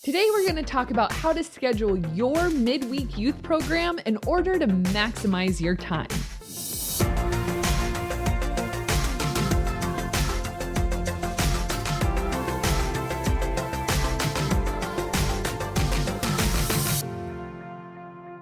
Today, we're going to talk about how to schedule your midweek youth program in order to maximize your time.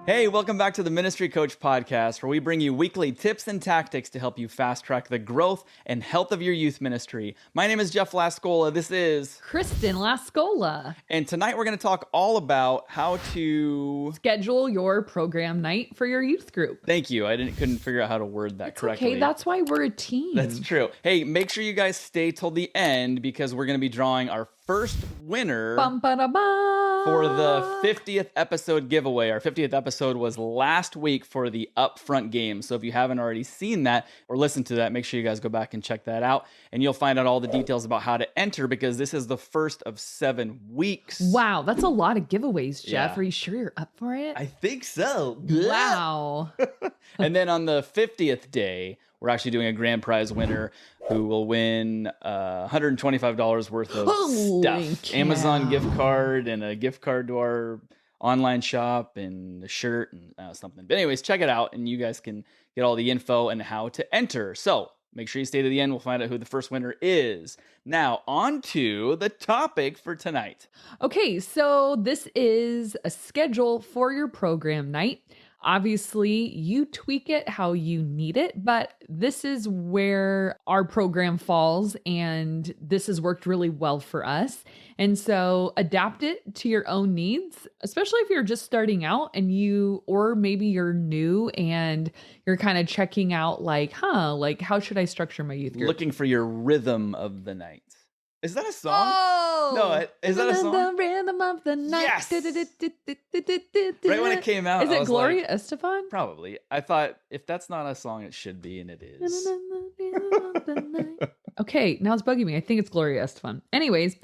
Hey, welcome back to the Ministry Coach Podcast, where we bring you weekly tips and tactics to help you fast track the growth and health of your youth ministry. My name is Jeff Lascola. This is Kristen Lascola. And tonight we're going to talk all about how to schedule your program night for your youth group. Thank you. I couldn't figure out how to word that correctly. Okay, that's why we're a team. That's true. Hey, make sure you guys stay till the end because we're going to be drawing our first winner for the 50th episode giveaway. Our 50th episode was last week for the upfront game. So if you haven't already seen that or listened to that, make sure you guys go back and check that out. And you'll find out all the details about how to enter because this is the first of 7 weeks. Wow, that's a lot of giveaways, Jeff. Yeah. Are you sure you're up for it? I think so. Wow. And then on the 50th day, we're actually doing a grand prize winner who will win $125 worth of stuff. Cow. Amazon gift card and a gift card to our online shop and a shirt and something. But anyways, check it out and you guys can get all the info and how to enter. So make sure you stay to the end. We'll find out who the first winner is. Now, on to the topic for tonight. Okay, so this is a schedule for your program night. Obviously, you tweak it how you need it, but this is where our program falls, and this has worked really well for us. And so adapt it to your own needs, especially if you're just starting out and or maybe you're new and you're kind of checking out how should I structure my youth group? Looking for your rhythm of the night. Is that a song? Oh! No, is that a song? The rhythm of the night. Yes! Right when it came out, Is it Gloria Estefan? Probably. I thought, if that's not a song, it should be, and it is. Okay, now it's bugging me. I think it's Gloria Estefan. Anyways,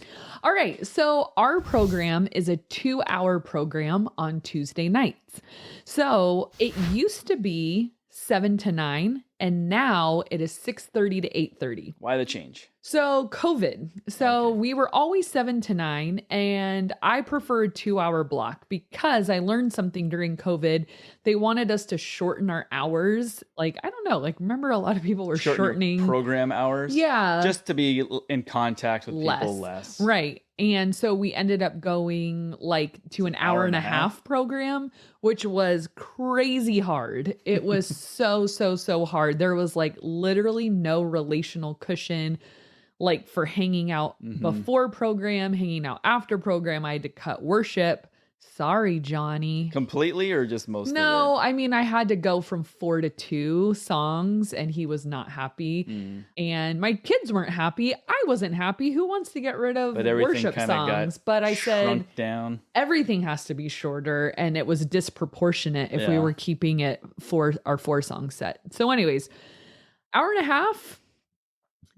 all right. So our program is a 2-hour program on Tuesday nights. So it used to be 7 to 9, and now it is 6:30 to 8:30. Why the change? So COVID. So we were always 7 to 9, and I prefer a 2-hour block because I learned something during COVID. They wanted us to shorten our hours. I don't know, remember a lot of people were shortening program hours. Yeah. Just to be in contact with people less. Right. And so we ended up going to an hour and a half program, which was crazy hard. It was so hard. There was literally no relational cushion. For hanging out before program, hanging out after program. I had to cut worship. Sorry, Johnny. Completely or just most of it? No, I mean, I had to go from 4 to 2 songs and he was not happy. And my kids weren't happy. I wasn't happy. Who wants to get rid of worship songs? But I said, down. Everything has to be shorter. And it was disproportionate if we were keeping it for our 4-song set. So anyways, hour and a half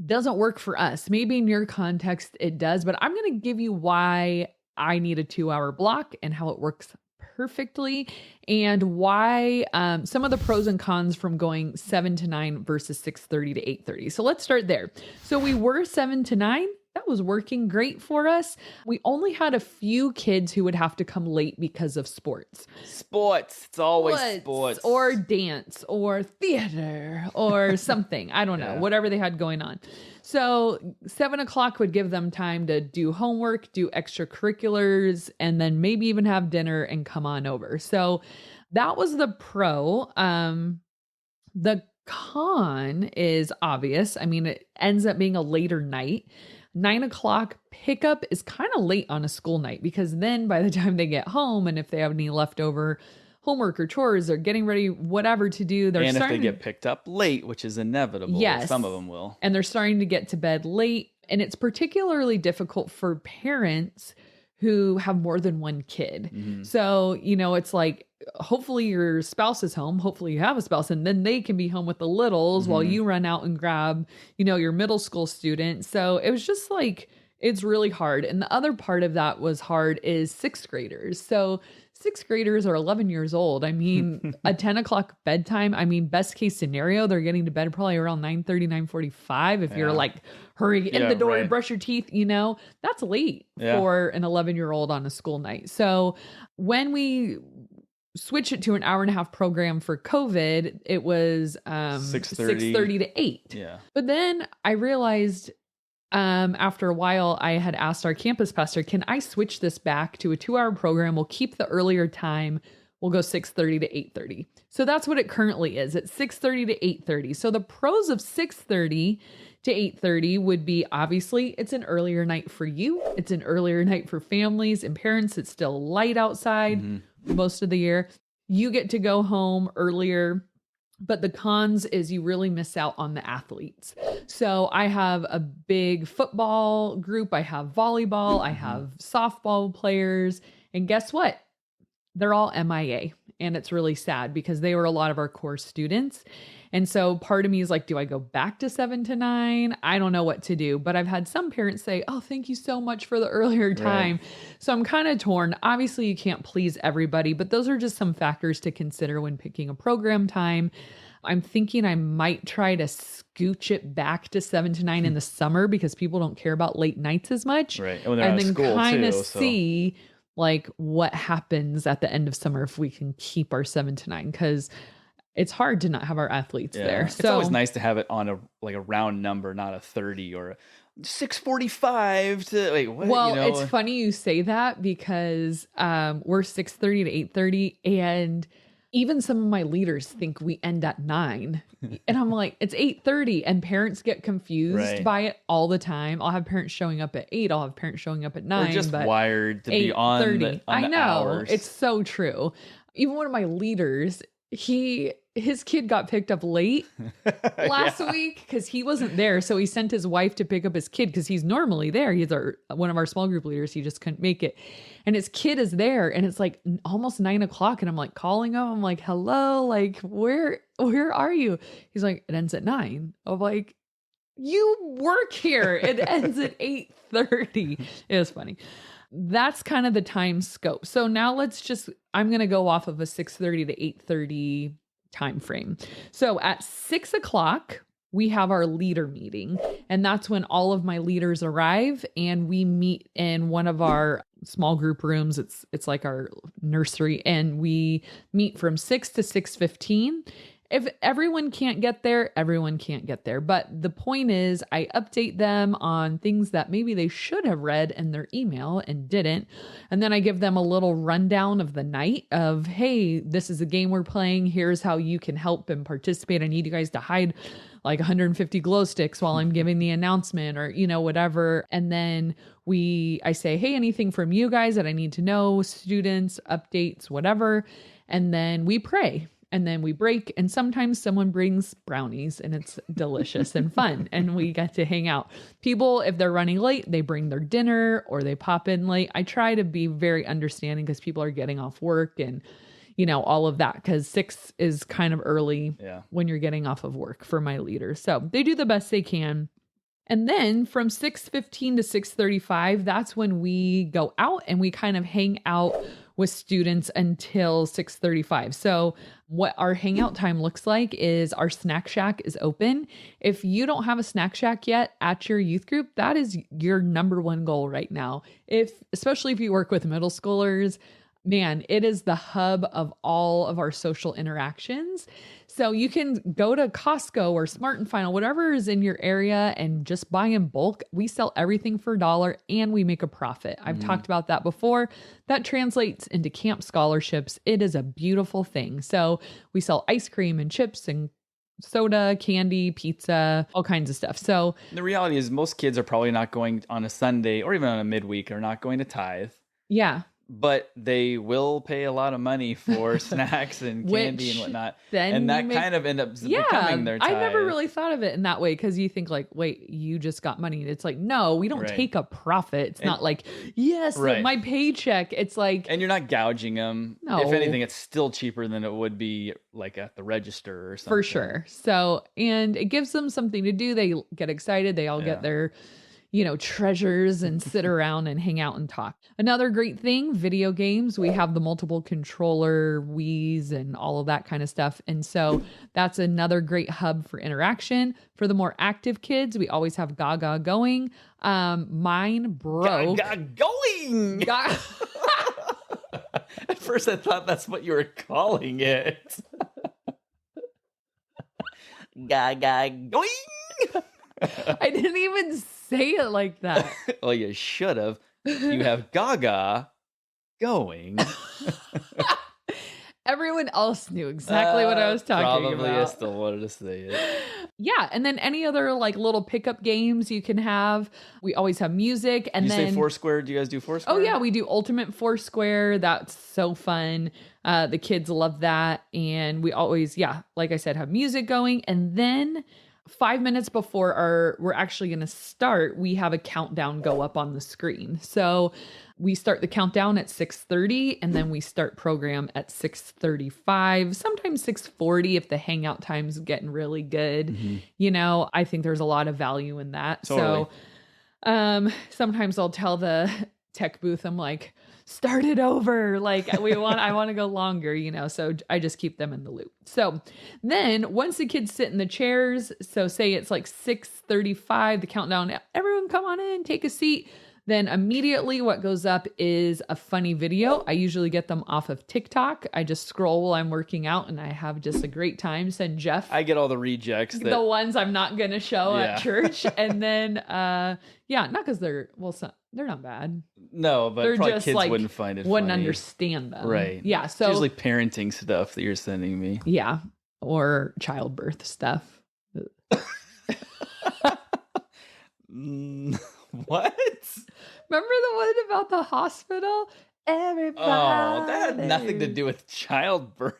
doesn't work for us. Maybe in your context it does, but I'm going to give you why I need a 2-hour block and how it works perfectly and why some of the pros and cons from going 7 to 9 versus 6:30 to 8:30. So let's start there. So we were 7 to 9. That was working great for us. We only had a few kids who would have to come late because of sports. It's always sports. Or dance or theater or something. I don't know, whatever they had going on. So 7 o'clock would give them time to do homework, do extracurriculars, and then maybe even have dinner and come on over. So that was the pro. The con is obvious. I mean, it ends up being a later night. 9 o'clock pickup is kind of late on a school night because then by the time they get home and if they have any leftover homework or chores or getting ready, whatever to do, if they get picked up late, which is inevitable. Yes. Some of them will. And they're starting to get to bed late. And it's particularly difficult for parents who have more than one kid. Mm-hmm. So, it's hopefully your spouse is home. Hopefully you have a spouse and then they can be home with the littles while you run out and grab, your middle school student. So it was just It's really hard. And the other part of that was hard is sixth graders. So sixth graders are 11 years old. I mean, a 10 o'clock bedtime. I mean, best case scenario, they're getting to bed probably around 9:30, 9:45. If you're like hurrying in the door, brush your teeth, that's late for an 11-year-old on a school night. So when we switch it to an hour and a half program for COVID, it was 6:30 to 8. Yeah. But then I realized after a while, I had asked our campus pastor, can I switch this back to a 2-hour program? We'll keep the earlier time. We'll go 6:30 to 8:30. So that's what it currently is. It's 6:30 to 8:30. So the pros of 6:30 to 8:30 would be, obviously, it's an earlier night for you. It's an earlier night for families and parents. It's still light outside most of the year. You get to go home earlier. But the cons is you really miss out on the athletes. So I have a big football group. I have volleyball. I have softball players. And guess what? They're all MIA. And it's really sad because they were a lot of our core students. And so part of me is like, do I go back to 7 to 9? I don't know what to do. But I've had some parents say, oh, thank you so much for the earlier time. Right. So I'm kind of torn. Obviously, you can't please everybody, but those are just some factors to consider when picking a program time. I'm thinking I might try to scooch it back to 7 to 9 in the summer because people don't care about late nights as much. Right. And then kind of see like what happens at the end of summer if we can keep our 7 to 9, because it's hard to not have our athletes there. It's always nice to have it on a round number, not a 30 or a 6:45 to wait. What, well, it's funny you say that because we're 6:30 to 8:30, and even some of my leaders think we end at 9. And I'm like, it's 8:30, and parents get confused by it all the time. I'll have parents showing up at 8. I'll have parents showing up at 9. We're just wired to be on the I know. Hours. It's so true. Even one of my leaders, his kid got picked up late last week because he wasn't there. So he sent his wife to pick up his kid because he's normally there. He's one of our small group leaders. He just couldn't make it. And his kid is there, and it's like almost 9 o'clock. And I'm like calling him. I'm like, hello, like, where are you? He's like, it ends at 9. I'm like, you work here. It ends at 8:30. It was funny. That's kind of the time scope. So now I'm going to go off of a 6:30 to 8:30 time frame. So at 6 o'clock, we have our leader meeting, and that's when all of my leaders arrive, and we meet in one of our small group rooms. It's like our nursery, and we meet from 6 to 6:15. If everyone can't get there, everyone can't get there. But the point is, I update them on things that maybe they should have read in their email and didn't. And then I give them a little rundown of the night of, hey, this is a game we're playing. Here's how you can help and participate. I need you guys to hide like 150 glow sticks while I'm giving the announcement, or, whatever. And then I say, hey, anything from you guys that I need to know, students, updates, whatever. And then we pray. And then we break, and sometimes someone brings brownies, and it's delicious and fun, and we get to hang out. People, if they're running late, they bring their dinner or they pop in late. I try to be very understanding because people are getting off work and, all of that, because 6 is kind of early when you're getting off of work for my leaders. So they do the best they can. And then from 6:15 to 6:35, that's when we go out and we kind of hang out with students until 6:35. So what our hangout time looks like is our snack shack is open. If you don't have a snack shack yet at your youth group, that is your number one goal right now. Especially if you work with middle schoolers, man, it is the hub of all of our social interactions. So you can go to Costco or Smart and Final, whatever is in your area, and just buy in bulk. We sell everything for $1 and we make a profit. I've talked about that before. That translates into camp scholarships. It is a beautiful thing. So we sell ice cream and chips and soda, candy, pizza, all kinds of stuff. So the reality is most kids are probably not going on a Sunday or even on a midweek, are not going to tithe. Yeah. But they will pay a lot of money for snacks and candy and whatnot. And that kind of ends up becoming their tithe. I never really thought of it in that way, because you think like, wait, you just got money. It's like, no, we don't take a profit. It's not like, yes, my paycheck. It's like... And you're not gouging them. No. If anything, it's still cheaper than it would be like at the register or something. For sure. So, and it gives them something to do. They get excited. They all get their... treasures and sit around and hang out and talk. Another great thing, video games. We have the multiple controller Wiis and all of that kind of stuff. And so that's another great hub for interaction. For the more active kids, we always have Gaga going. Mine broke. Gaga going! At first I thought that's what you were calling it. Gaga going! I didn't even say it like that. Well, you should have. You have Gaga going. Everyone else knew exactly what I was talking about. Probably I still wanted to say it. Yeah, and then any other like little pickup games you can have. We always have music. And you then say Foursquare? Do you guys do Foursquare? Oh yeah, we do Ultimate Foursquare. That's so fun. The kids love that. And we always, like I said, have music going. And then 5 minutes before we're actually going to start, we have a countdown go up on the screen. So we start the countdown at 6:30 and then we start program at 6:35, sometimes 6:40 if the hangout time's getting really good. Mm-hmm. I think there's a lot of value in that. Totally. So sometimes I'll tell the tech booth, I'm like, start it over. Like I want to go longer, so I just keep them in the loop. So then once the kids sit in the chairs, so say it's like 6:35, the countdown, everyone come on in, take a seat. Then immediately what goes up is a funny video. I usually get them off of TikTok. I just scroll while I'm working out and I have just a great time. Send Jeff. I get all the rejects. The ones I'm not going to show at church. And then, not because they're not bad. No, but they're probably just kids like, wouldn't find it wouldn't funny. understand them. Right. Yeah. So it's usually parenting stuff that you're sending me. Yeah. Or childbirth stuff. What? Remember the one about the hospital? Everybody. Oh, that had nothing to do with childbirth.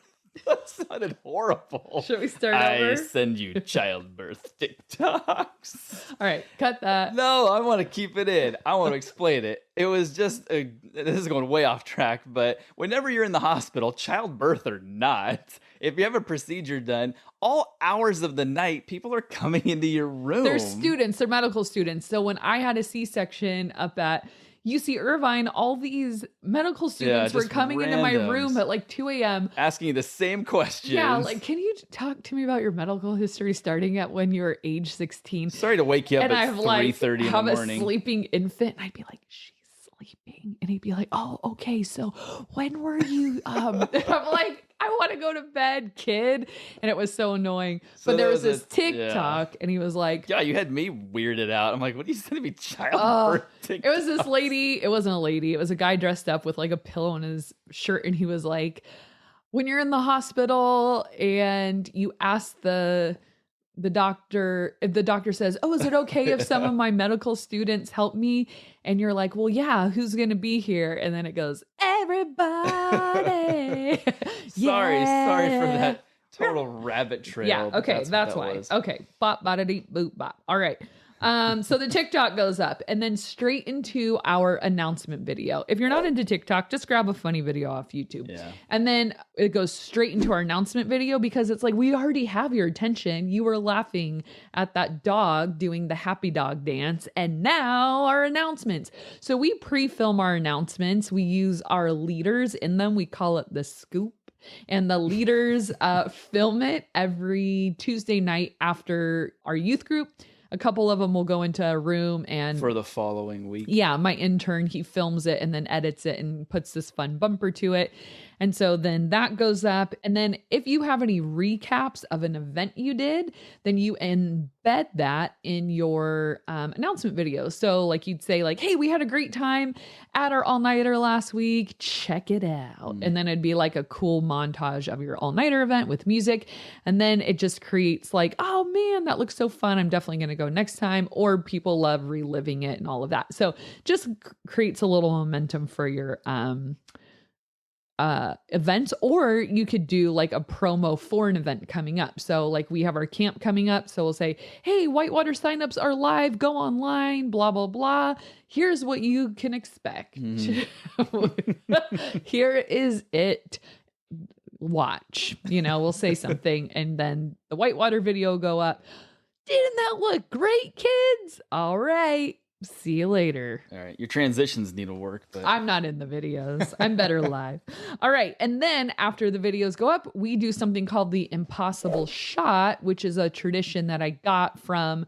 That sounded horrible. Should we start over? I send you childbirth TikToks. All right, cut that. No, I want to keep it in. I want to explain it. It was just, this is going way off track, but whenever you're in the hospital, childbirth or not, if you have a procedure done, all hours of the night, people are coming into your room. They're students, they're medical students. So when I had a C-section up at UC Irvine, all these medical students were coming into my room at like 2 a.m. asking you the same questions. Yeah, like, can you talk to me about your medical history starting at when you were age 16? Sorry to wake you up at 3:30 in the morning. Have a sleeping infant. And I'd be like, she's sleeping. And he'd be like, oh, okay, so when were you? And I'm like, I want to go to bed, kid. And it was so annoying. So but there was this TikTok and he was like, yeah, you had me weirded out. I'm like, what are you sending me childbirth TikToks? It was this lady. It wasn't a lady. It was a guy dressed up with like a pillow in his shirt. And he was like, when you're in the hospital and you ask the doctor, if the doctor says, oh, is it okay if some of my medical students help me? And you're like, well, yeah, who's going to be here? And then it goes, everybody. Sorry for that total rabbit trail. Yeah, okay, that's why. Was. Okay, bop, bada-dee, boop, bop. All right. So the TikTok goes up and then straight into our announcement video. If you're not into TikTok, just grab a funny video off YouTube. Yeah. And then it goes straight into our announcement video because it's like, we already have your attention. You were laughing at that dog doing the happy dog dance. And now our announcements. So we pre-film our announcements. We use our leaders in them. We call it the scoop. And the leaders film it every Tuesday night after our youth group. A couple of them will go into a room and for the following week. Yeah, my intern, he films it and then edits it and puts this fun bumper to it. And so then that goes up. And then if you have any recaps of an event you did, then you embed that in your announcement video. So like you'd say like, hey, we had a great time at our all-nighter last week. Check it out. And then it'd be like a cool montage of your all-nighter event with music. And then it just creates like, oh man, that looks so fun. I'm definitely going to go next time. Or people love reliving it and all of that. So just creates a little momentum for your events, or you could do like a promo for an event coming up. So like we have our camp coming up. So we'll say, hey, Whitewater signups are live, go online, blah, blah, blah. Here's what you can expect. Here is it. Watch, we'll say something. And then the Whitewater video will go up. Didn't that look great, kids? All right. See you later. All right. Your transitions need to work, but I'm not in the videos. I'm better live. All right. And then after the videos go up, we do something called the Impossible Shot, which is a tradition that I got from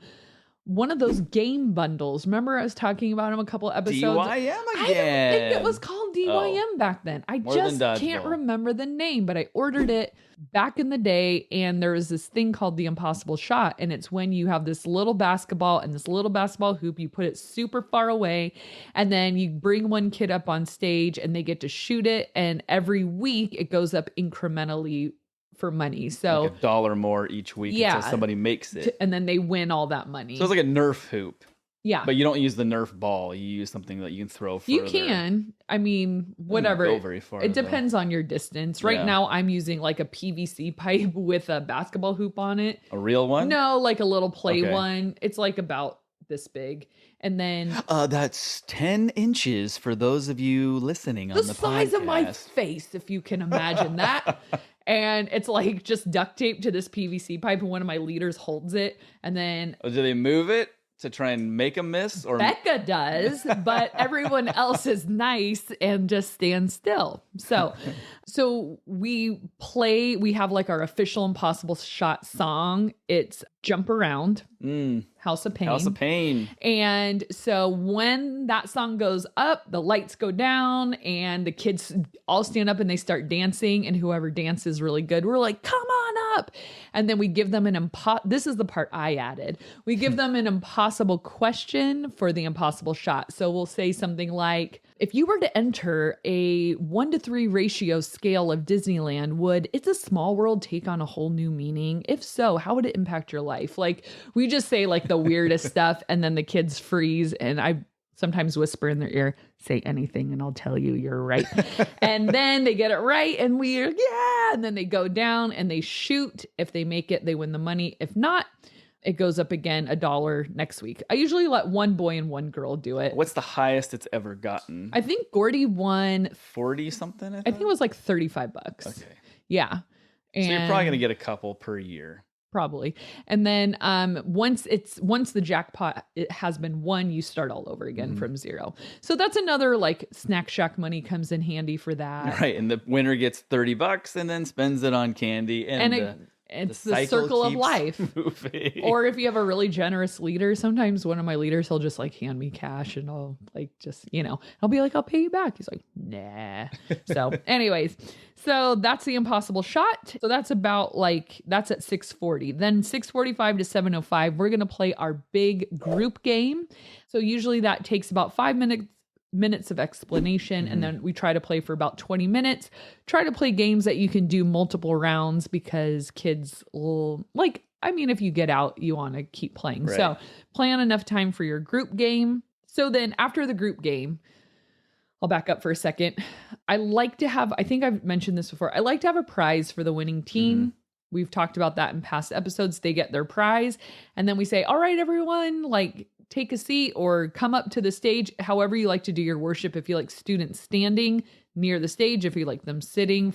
one of those game bundles. Remember I was talking about them a couple episodes? DYM again. I don't think it was called DYM back then. I just can't remember the name, but I ordered it back in the day, and there was this thing called the Impossible Shot, and it's when you have this little basketball and this little basketball hoop, you put it super far away, and then you bring one kid up on stage and they get to shoot it, and every week it goes up incrementally for money. So like $1 more each week until somebody makes it. And then they win all that money. So it's like a Nerf hoop. Yeah. But you don't use the Nerf ball. You use something that you can throw further. You can. I mean, whatever. Doesn't go very far, it depends on your distance. Right now, I'm using like a PVC pipe with a basketball hoop on it. A real one? No, like a little play one. It's like about this big. And then that's 10 inches for those of you listening on the podcast. The size of my face, if you can imagine that. And it's like just duct tape to this PVC pipe, and one of my leaders holds it. And then do they move it to try and make a miss? Or Becca does, but everyone else is nice and just stands still. So we have like our official Impossible Shot song. It's Jump Around. House of Pain. House of Pain. And so when that song goes up, the lights go down and the kids all stand up and they start dancing, and whoever dances really good, we're like, come on up. And then we give them this is the part I added. We give them an impossible question for the Impossible Shot. So we'll say something like, if you were to enter a 1-to-3 ratio scale of Disneyland, would It's a Small World take on a whole new meaning? If so, how would it impact your life? Like, we just say like the weirdest stuff, and then the kids freeze, and I sometimes whisper in their ear, say anything and I'll tell you you're right. And then they get it right, and and then they go down and they shoot. If they make it, they win the money. If not, it goes up again $1 next week. I usually let one boy and one girl do it. What's the highest it's ever gotten? I think Gordy won 40 something. I think it was like $35. Okay. Yeah. And so you're probably going to get a couple per year. Probably. And then once the jackpot has been won, you start all over again from zero. So that's another, like, Snack Shack money comes in handy for that. Right. And the winner gets $30 and then spends it on candy. It's the circle of life. Moving. Or if you have a really generous leader, sometimes one of my leaders, he'll just like hand me cash, and I'll like just, I'll be like, I'll pay you back. He's like, nah. So anyways, so that's the Impossible Shot. So that's about that's at 6:40. Then 6:45 to 7:05, we're going to play our big group game. So usually that takes about 5 minutes of explanation, and then we try to play for about 20 minutes. Try to play games that you can do multiple rounds, because kids will if you get out, you want to keep playing. Right. So plan enough time for your group game. So then after the group game, I'll back up for a second. I think I've mentioned this before, I like to have a prize for the winning team. We've talked about that in past episodes. They get their prize, and then we say, all right, everyone, take a seat or come up to the stage, however you like to do your worship. If you like students standing near the stage, if you like them sitting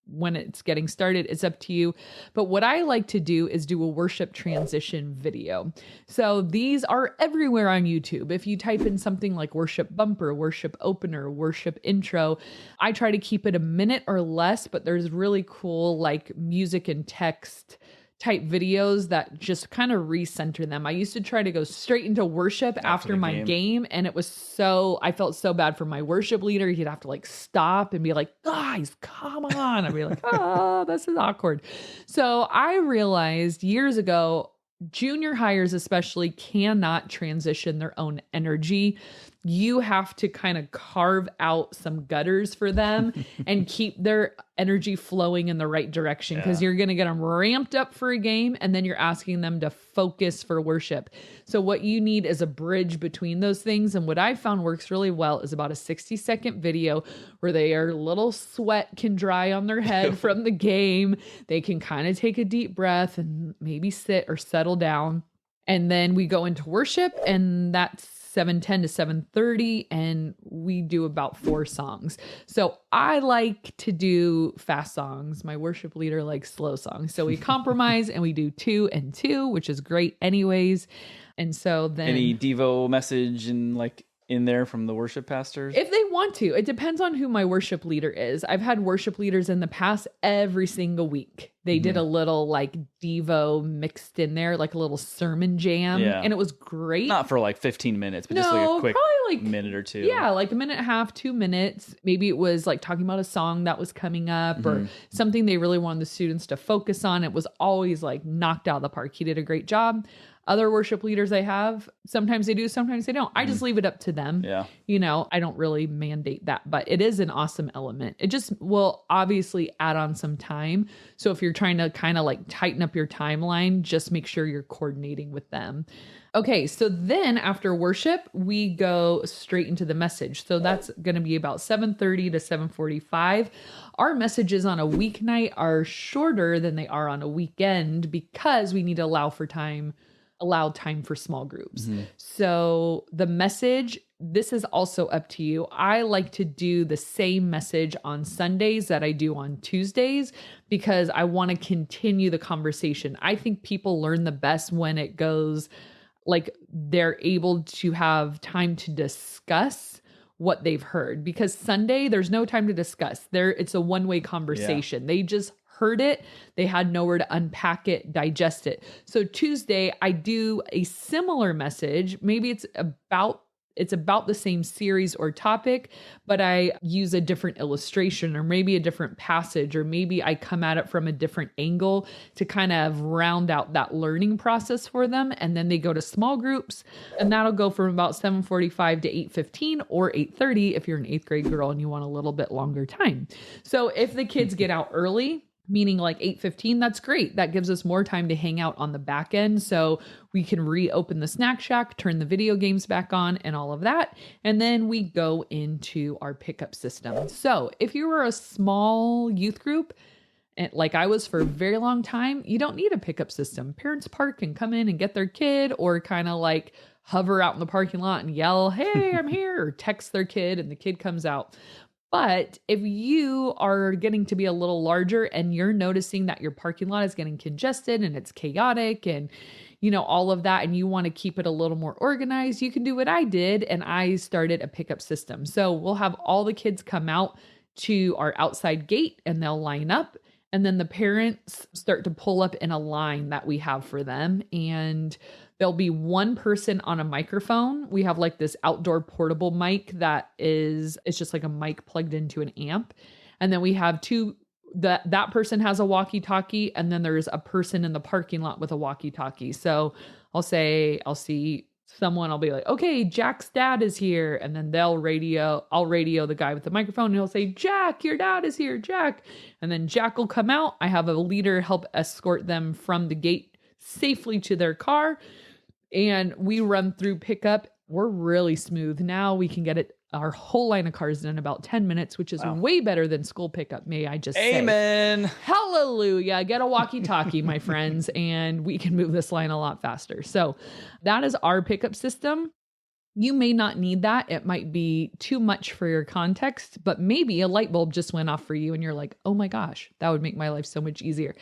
when it's getting started, it's up to you. But what I like to do is do a worship transition video. So these are everywhere on YouTube. If you type in something like worship bumper, worship opener, worship intro, I try to keep it a minute or less, but there's really cool music and text type videos that just kind of recenter them. I used to try to go straight into worship after my game, and I felt so bad for my worship leader. He'd have to stop and be like, guys, come on. I'd be like, oh, this is awkward. So I realized years ago, junior hires especially cannot transition their own energy. You have to kind of carve out some gutters for them and keep their energy flowing in the right direction, because you're going to get them ramped up for a game, and then you're asking them to focus for worship. So what you need is a bridge between those things. And what I found works really well is about a 60-second video where their little sweat can dry on their head from the game. They can kind of take a deep breath and maybe sit or settle down. And then we go into worship, and that's 7:10 to 7:30, and we do about 4 songs. So I like to do fast songs. My worship leader likes slow songs. So we compromise and we do 2 and 2, which is great anyways. And so then any Devo message and like in there from the worship pastors? If they want to. It depends on who my worship leader is. I've had worship leaders in the past every single week. They did a little like Devo mixed in there, like a little sermon jam. Yeah. And it was great. Not for like 15 minutes, but just like a quick minute or two. Yeah, like a minute and a half, 2 minutes. Maybe it was like talking about a song that was coming up or something they really wanted the students to focus on. It was always like knocked out of the park. He did a great job. Other worship leaders I have, sometimes they do, sometimes they don't. I just leave it up to them. Yeah. You know, I don't really mandate that, but it is an awesome element. It just will obviously add on some time. So if you're trying to kind of like tighten up your timeline, just make sure you're coordinating with them. Okay, so then after worship, we go straight into the message. So that's going to be about 7:30 to 7:45. Our messages on a weeknight are shorter than they are on a weekend because we need to allow time for small groups. So the message, this is also up to you. I like to do the same message on Sundays that I do on Tuesdays because I want to continue the conversation. I think people learn the best when it goes like they're able to have time to discuss what they've heard, because Sunday there's no time to discuss. It's a one-way conversation. They just heard it. They had nowhere to unpack it, digest it. So Tuesday, I do a similar message. Maybe it's about the same series or topic, but I use a different illustration or maybe a different passage, or maybe I come at it from a different angle to kind of round out that learning process for them. And then they go to small groups, and that'll go from about 7:45 to 8:15 or 8:30 if you're an 8th grade girl and you want a little bit longer time. So if the kids get out early, meaning like 8:15, that's great. That gives us more time to hang out on the back end. So we can reopen the snack shack, turn the video games back on and all of that. And then we go into our pickup system. So if you were a small youth group, and like I was for a very long time, you don't need a pickup system. Parents park and come in and get their kid, or kind of like hover out in the parking lot and yell, "Hey, I'm here," or text their kid and the kid comes out. But if you are getting to be a little larger and you're noticing that your parking lot is getting congested and it's chaotic and, you know, all of that, and you want to keep it a little more organized, you can do what I did. And I started a pickup system. So we'll have all the kids come out to our outside gate and they'll line up. And then the parents start to pull up in a line that we have for them. And there'll be one person on a microphone. We have like this outdoor portable mic it's just like a mic plugged into an amp. And then we have that person has a walkie-talkie, and then there's a person in the parking lot with a walkie-talkie. So I'll see someone, I'll be like, "Okay, Jack's dad is here." And then I'll radio the guy with the microphone, and he'll say, "Jack, your dad is here, Jack." And then Jack will come out. I have a leader help escort them from the gate safely to their car. And we run through pickup. We're really smooth. Now we can get our whole line of cars done in about 10 minutes, which is way better than school pickup. May I just say? Amen. Hallelujah. Get a walkie-talkie, my friends, and we can move this line a lot faster. So that is our pickup system. You may not need that. It might be too much for your context, but maybe a light bulb just went off for you and you're like, "Oh my gosh, that would make my life so much easier."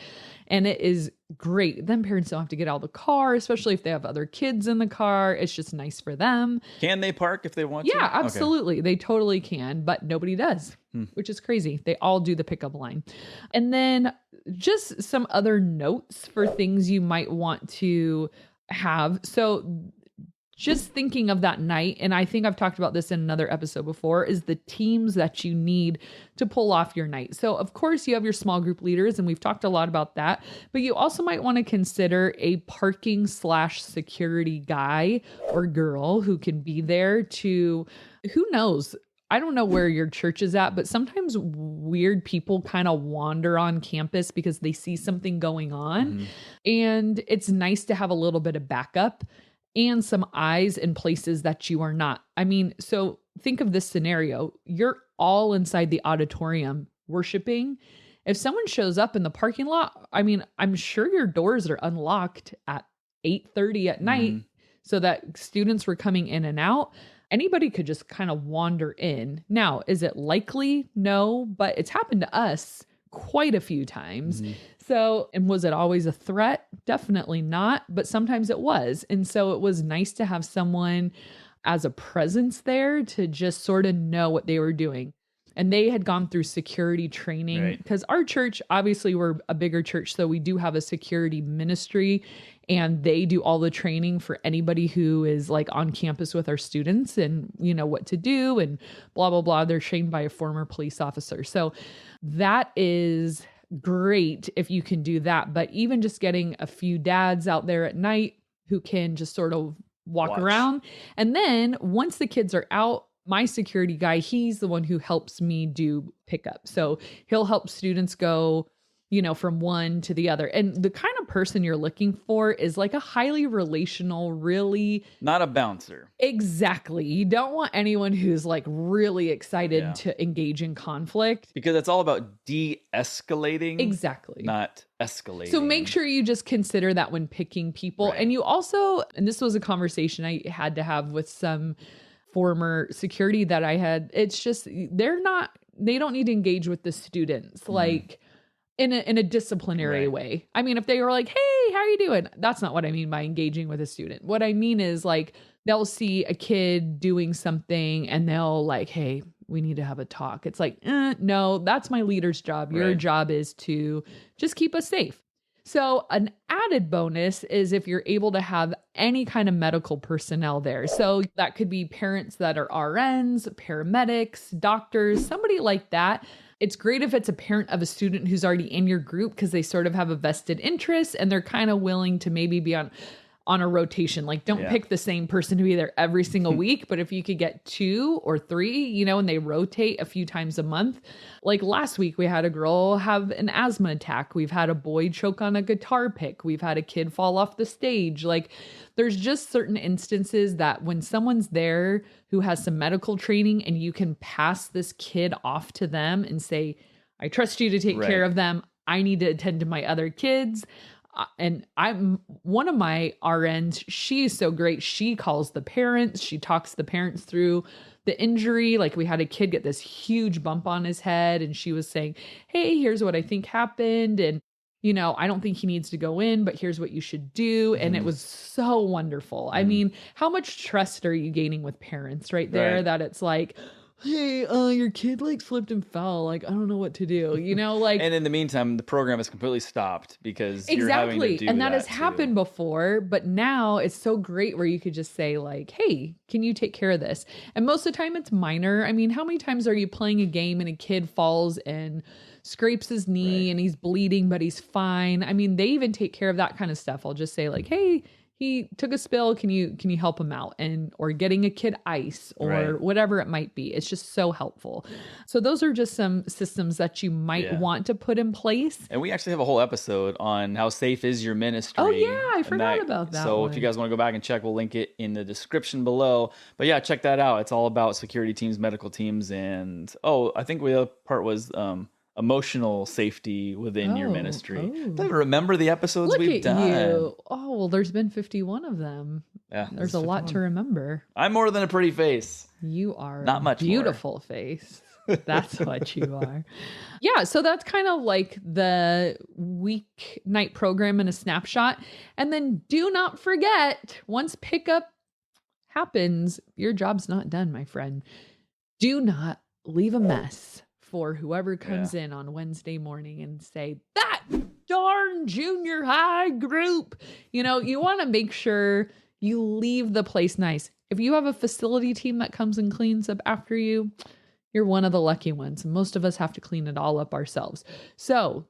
And it is great. Then parents don't have to get out of the car, especially if they have other kids in the car. It's just nice for them. Can they park if they want to? Yeah, absolutely. Okay. They totally can, but nobody does, which is crazy. They all do the pickup line. And then just some other notes for things you might want to have. So just thinking of that night, and I think I've talked about this in another episode before, is the teams that you need to pull off your night. So of course you have your small group leaders, and we've talked a lot about that, but you also might want to consider a parking/security guy or girl who can be there to, who knows? I don't know where your church is at, but sometimes weird people kind of wander on campus because they see something going on. And it's nice to have a little bit of backup and some eyes in places that you are not. I mean, so think of this scenario. You're all inside the auditorium worshiping. If someone shows up in the parking lot, I mean, I'm sure your doors are unlocked at 8:30 at night. so that students were coming in and out. Anybody could just kind of wander in. Now, is it likely? No, but it's happened to us quite a few times. So, and was it always a threat? Definitely not, but sometimes it was. And so it was nice to have someone as a presence there to just sort of know what they were doing. And they had gone through security training because our church, obviously we're a bigger church, so we do have a security ministry, and they do all the training for anybody who is like on campus with our students and, you know, what to do and blah, blah, blah. They're trained by a former police officer. So that is great if you can do that. But even just getting a few dads out there at night who can just sort of walk around. And then once the kids are out, my security guy, he's the one who helps me do pickup. So he'll help students go, you know, from one to the other. And the kind of person you're looking for is like a highly relational, really... Not a bouncer. Exactly. You don't want anyone who's like really excited to engage in conflict. Because it's all about de-escalating. Exactly. Not escalating. So make sure you just consider that when picking people. And you also, and this was a conversation I had to have with some former security that I had, it's just, they don't need to engage with the students. Like... in a disciplinary way. I mean, if they were like, hey, how are you doing? That's not what I mean by engaging with a student. What I mean is like, they'll see a kid doing something and they'll like, hey, we need to have a talk. It's like, no, that's my leader's job. Your job is to just keep us safe. So an added bonus is if you're able to have any kind of medical personnel there. So that could be parents that are RNs, paramedics, doctors, somebody like that. It's great if it's a parent of a student who's already in your group because they sort of have a vested interest and they're kind of willing to maybe be on a rotation. Like, don't pick the same person to be there every single week. But if you could get 2 or 3, you know, and they rotate a few times a month. Like last week, we had a girl have an asthma attack. We've had a boy choke on a guitar pick. We've had a kid fall off the stage. Like, there's just certain instances that when someone's there who has some medical training and you can pass this kid off to them and say, I trust you to take care of them. I need to attend to my other kids. And I'm one of my RNs. She's so great. She calls the parents. She talks the parents through the injury. Like we had a kid get this huge bump on his head and she was saying, hey, here's what I think happened. And, you know, I don't think he needs to go in, but here's what you should do. And it was so wonderful. I mean, how much trust are you gaining with parents right there that it's like, hey, your kid like slipped and fell. Like, I don't know what to do, you know, like. And in the meantime, the program is completely stopped because you're having to do and that has too. happened before, but now it's so great where you could just say like, hey, can you take care of this? And most of the time it's minor. I mean, how many times are you playing a game and a kid falls and scrapes his knee and he's bleeding, but he's fine? I mean, they even take care of that kind of stuff. I'll just say like, hey, he took a spill. Can you help him out? And, or getting a kid ice or whatever it might be. It's just so helpful. So those are just some systems that you might want to put in place. And we actually have a whole episode on how safe is your ministry. Oh yeah, I forgot about that. So one. If you guys want to go back and check, we'll link it in the description below. But yeah, check that out. It's all about security teams, medical teams, and I think the other part was emotional safety within your ministry. I don't even remember the episodes we've done. You. Oh, well, there's been 51 of them. Yeah, there's a lot to remember. I'm more than a pretty face. You are not much beautiful more. Face. That's what you are. Yeah, so that's kind of like the weeknight program in a snapshot. And then do not forget, once pickup happens, your job's not done, my friend. Do not leave a mess for whoever comes in on Wednesday morning and say, that darn junior high group. You know, you want to make sure you leave the place nice. If you have a facility team that comes and cleans up after you, you're one of the lucky ones. Most of us have to clean it all up ourselves. So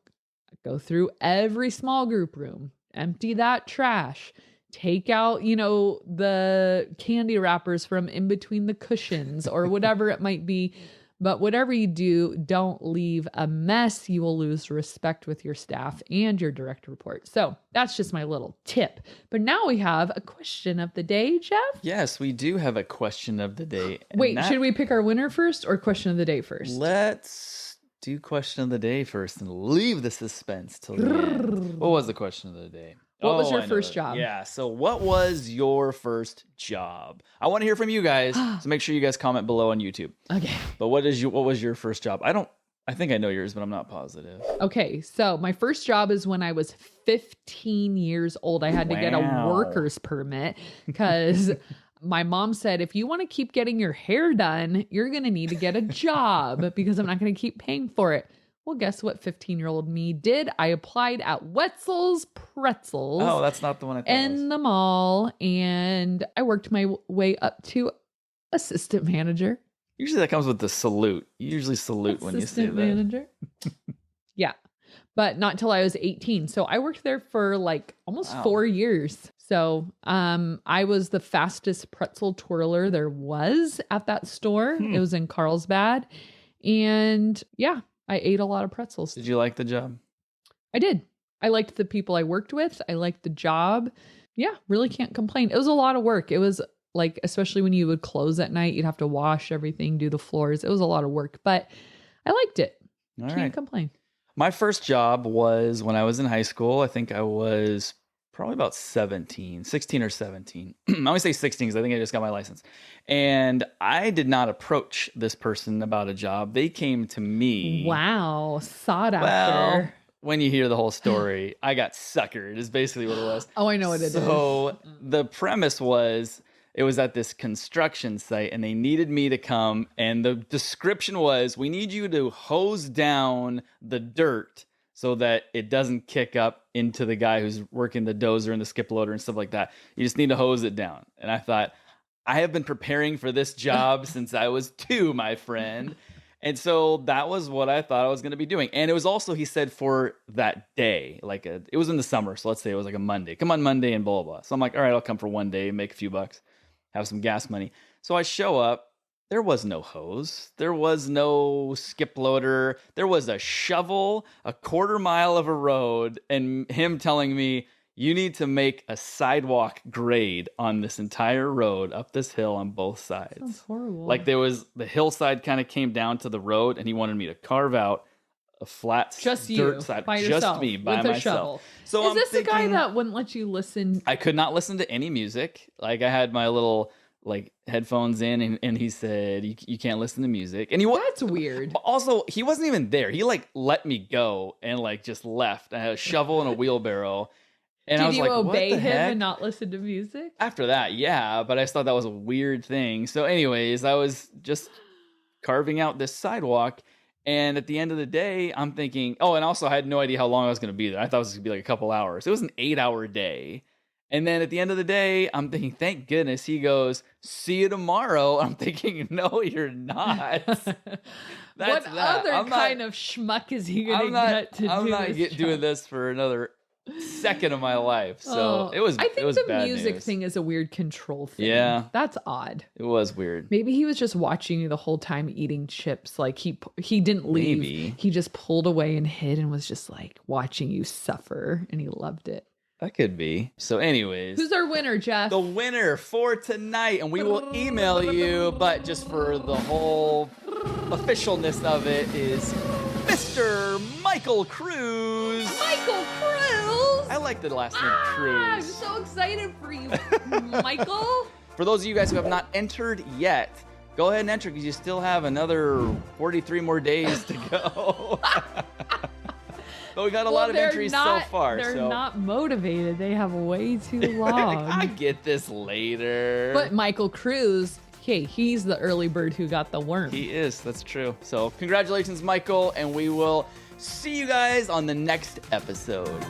go through every small group room, empty that trash, take out, you know, the candy wrappers from in between the cushions or whatever it might be. But whatever you do, don't leave a mess. You will lose respect with your staff and your direct report. So that's just my little tip. But now we have a question of the day, Jeff. Yes, we do have a question of the day. Wait, should we pick our winner first or question of the day first? Let's do question of the day first and leave the suspense till the end. What was the question of the day? What was your first job? Yeah. So what was your first job? I want to hear from you guys. So make sure you guys comment below on YouTube. Okay. But what was your first job? I think I know yours, but I'm not positive. Okay. So my first job is when I was 15 years old. I had to get a worker's permit because my mom said, if you want to keep getting your hair done, you're going to need to get a job because I'm not going to keep paying for it. Well, guess what 15-year-old me did? I applied at Wetzel's Pretzels. Oh, that's not the one I thought in the mall, and I worked my way up to assistant manager. Usually that comes with the salute. You usually salute when you say that. Assistant manager. Yeah, but not till I was 18. So I worked there for like almost 4 years. So I was the fastest pretzel twirler there was at that store. It was in Carlsbad, and yeah. I ate a lot of pretzels. Did you like the job? I did. I liked the people I worked with. I liked the job. Yeah, really can't complain. It was a lot of work. It was like, especially when you would close at night, you'd have to wash everything, do the floors. It was a lot of work, but I liked it. Can't complain. My first job was when I was in high school. I think I was probably about 16 or 17. I always say 16 because I think I just got my license. And I did not approach this person about a job. They came to me. Wow. Sought after. When you hear the whole story, I got suckered is basically what it was. Oh, I know what it is. So the premise was, it was at this construction site and they needed me to come. And the description was, we need you to hose down the dirt so that it doesn't kick up into the guy who's working the dozer and the skip loader and stuff like that. You just need to hose it down. And I thought, I have been preparing for this job since I was 2, my friend. And so that was what I thought I was going to be doing. And it was also, he said, for that day, it was in the summer. So let's say it was like a Monday. Come on Monday and blah, blah, blah. So I'm like, all right, I'll come for one day, make a few bucks, have some gas money. So I show up. There was no hose. There was no skip loader. There was a shovel, a 1/4 mile of a road, and him telling me, you need to make a sidewalk grade on this entire road up this hill on both sides. Sounds horrible. Like the hillside kind of came down to the road, and he wanted me to carve out a flat dirt side. By just yourself, me, by with a myself. shovel. So is this the guy that wouldn't let you listen? I could not listen to any music. Like I had my little headphones in, and he said you can't listen to music. And that's weird. Also, he wasn't even there. He let me go and just left. I had a shovel and a wheelbarrow. And Did you obey him and not listen to music? After that, yeah, but I just thought that was a weird thing. So anyways, I was just carving out this sidewalk. And at the end of the day, I'm thinking, and also I had no idea how long I was going to be there. I thought it was going to be a couple hours. It was an 8-hour day. And then at the end of the day, I'm thinking, thank goodness. He goes, see you tomorrow. I'm thinking, no, you're not. What other kind of schmuck is he going to get to do I'm not doing this for another second of my life. So it was I think it was the bad music news. thing is a weird control thing. Yeah. That's odd. It was weird. Maybe he was just watching you the whole time eating chips. Like he didn't leave. Maybe. He just pulled away and hid and was just watching you suffer, and he loved it. That could be. So anyways. Who's our winner, Jeff? The winner for tonight, and we will email you, but just for the whole officialness of it, is Mr. Michael Cruz. Michael Cruz? I like the last name Cruz. I'm so excited for you, Michael. For those of you guys who have not entered yet, go ahead and enter because you still have another 43 more days to go. But we got a lot of entries so far. They're not motivated. They have way too long. I get this later. But Michael Cruz, hey, he's the early bird who got the worm. He is. That's true. So congratulations, Michael. And we will see you guys on the next episode.